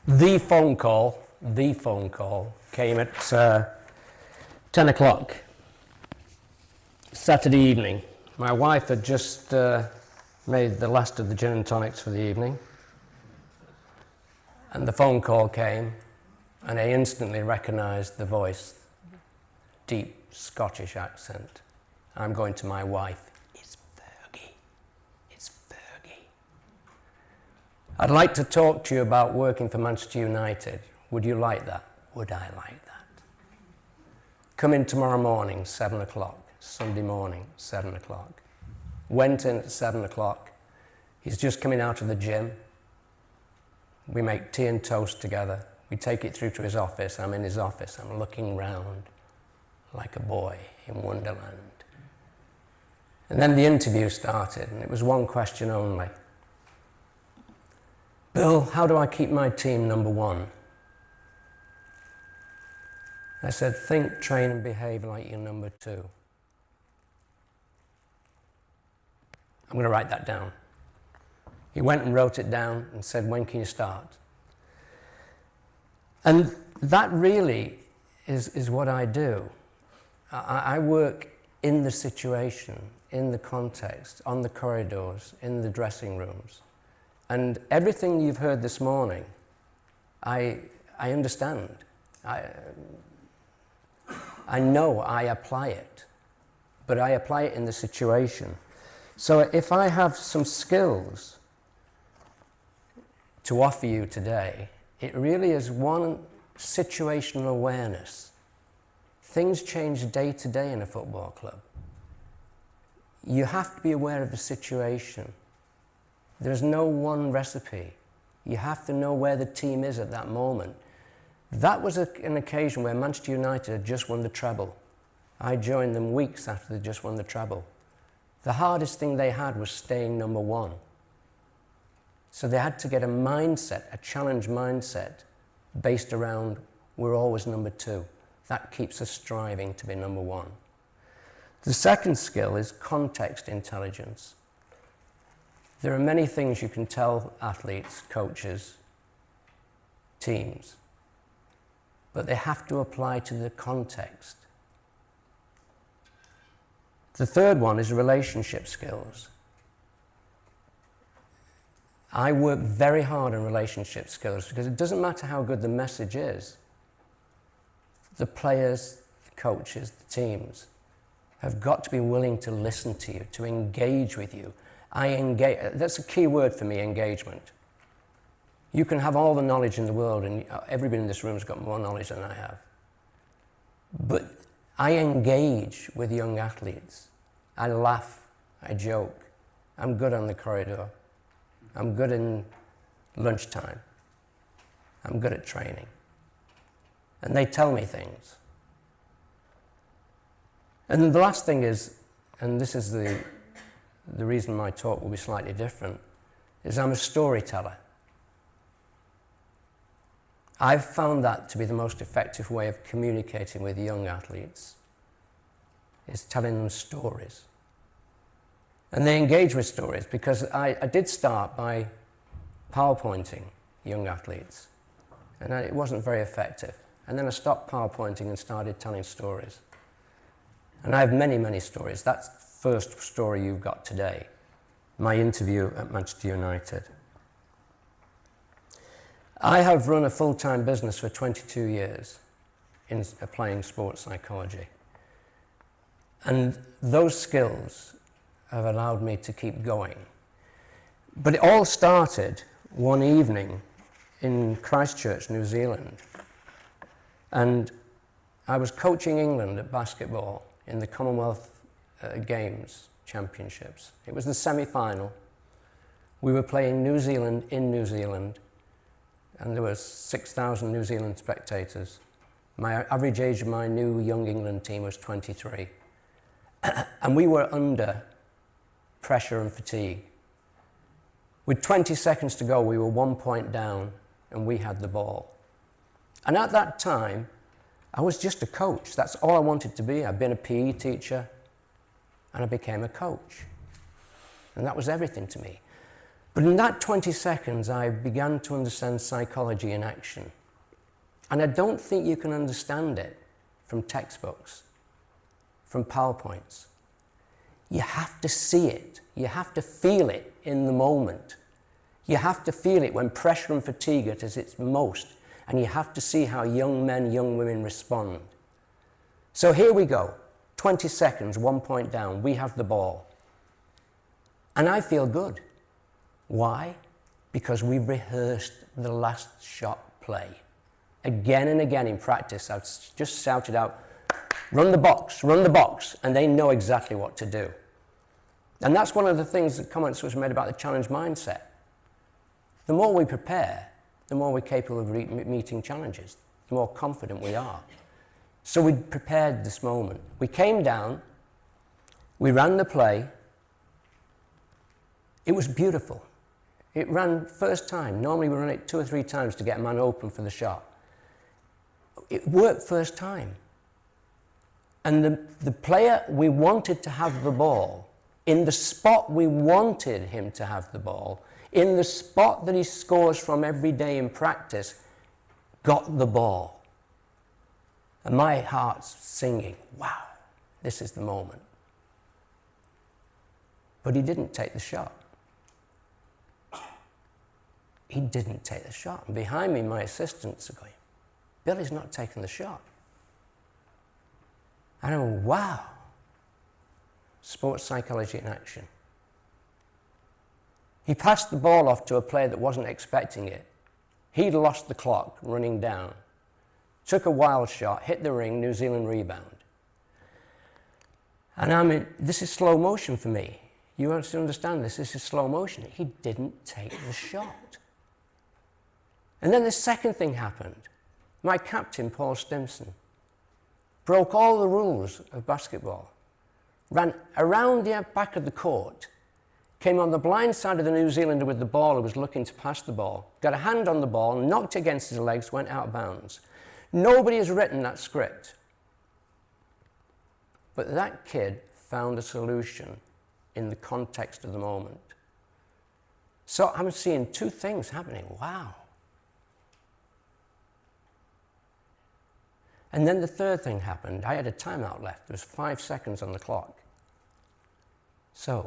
The phone call came at 10 o'clock, Saturday evening. My wife had just made the last of the gin and tonics for the evening, and the phone call came, and I instantly recognised the voice, deep Scottish accent. I'm going to my wife. It's Fergie. It's Fergie. I'd like to talk to you about working for Manchester United. Would you like that? Would I like that? Come in tomorrow morning, 7 o'clock. Sunday morning, 7 o'clock. Went in at 7 o'clock. He's just coming out of the gym. We make tea and toast together. We take it through to his office. I'm in his office. I'm looking round like a boy in Wonderland. And then the interview started, and it was one question only. Bill, how do I keep my team number one? I said, think, train, and behave like you're number two. I'm going to write that down. He went and wrote it down and said, when can you start? And that really is what I do. I work in the situation, in the context, on the corridors, in the dressing rooms. And everything you've heard this morning, I understand. I know I apply it, but I apply it in the situation. So if I have some skills to offer you today, it really is one, situational awareness. Things change day to day in a football club. You have to be aware of the situation. There's no one recipe. You have to know where the team is at that moment. That was an occasion where Manchester United had just won the treble. I joined them weeks after they just won the treble. The hardest thing they had was staying number one. So they had to get a mindset, a challenge mindset, based around we're always number two. That keeps us striving to be number one. The second skill is context intelligence. There are many things you can tell athletes, coaches, teams, but they have to apply to the context. The third one is relationship skills. I work very hard on relationship skills because it doesn't matter how good the message is. The players, the coaches, the teams have got to be willing to listen to you, to engage with you. That's a key word for me, engagement. You can have all the knowledge in the world, and everybody in this room has got more knowledge than I have. But I engage with young athletes. I laugh, I joke. I'm good on the corridor. I'm good in lunchtime. I'm good at training. And they tell me things. And then the last thing is, and this is the reason my talk will be slightly different, is I'm a storyteller. I've found that to be the most effective way of communicating with young athletes, is telling them stories. And they engage with stories because I did start by PowerPointing young athletes, and it wasn't very effective. And then I stopped PowerPointing and started telling stories. And I have many, many stories. That's the first story you've got today, my interview at Manchester United. I have run a full-time business for 22 years in applying sports psychology. And those skills have allowed me to keep going. But it all started one evening in Christchurch, New Zealand. And I was coaching England at basketball in the Commonwealth Games Championships. It was the semi-final. We were playing New Zealand in New Zealand, and there were 6,000 New Zealand spectators. My average age of my new young England team was 23. And we were under pressure and fatigue. With 20 seconds to go, we were 1 point down, and we had the ball. And at that time, I was just a coach. That's all I wanted to be. I'd been a PE teacher, and I became a coach. And that was everything to me. But in that 20 seconds, I began to understand psychology in action. And I don't think you can understand it from textbooks, from PowerPoints. You have to see it. You have to feel it in the moment. You have to feel it when pressure and fatigue are at its most. And you have to see how young men, young women respond. So here we go. 20 seconds, 1 point down. We have the ball. And I feel good. Why? Because we've rehearsed the last shot play. Again and again in practice, I've just shouted out, run the box, and they know exactly what to do. And that's one of the things, the comments was made about the challenge mindset. The more we prepare, the more we're capable of meeting challenges, the more confident we are. So we prepared this moment. We came down, we ran the play. It was beautiful. It ran first time. Normally we run it 2 or 3 times to get a man open for the shot. It worked first time. And the player we wanted to have the ball, in the spot we wanted him to have the ball, in the spot that he scores from every day in practice, got the ball. And my heart's singing, wow, this is the moment. But he didn't take the shot. He didn't take the shot. And behind me, my assistants are going, Billy's not taking the shot. And I went, wow. Sports psychology in action. He passed the ball off to a player that wasn't expecting it. He'd lost the clock running down. Took a wild shot, hit the ring, New Zealand rebound. And I mean, this is slow motion for me. You have to understand this is slow motion. He didn't take the shot. And then the second thing happened. My captain, Paul Stimson, broke all the rules of basketball, ran around the back of the court, came on the blind side of the New Zealander with the ball who was looking to pass the ball, got a hand on the ball, knocked against his legs, went out of bounds. Nobody has written that script. But that kid found a solution in the context of the moment. So I'm seeing 2 things happening. Wow. And then the third thing happened. I had a timeout left. There was 5 seconds on the clock. So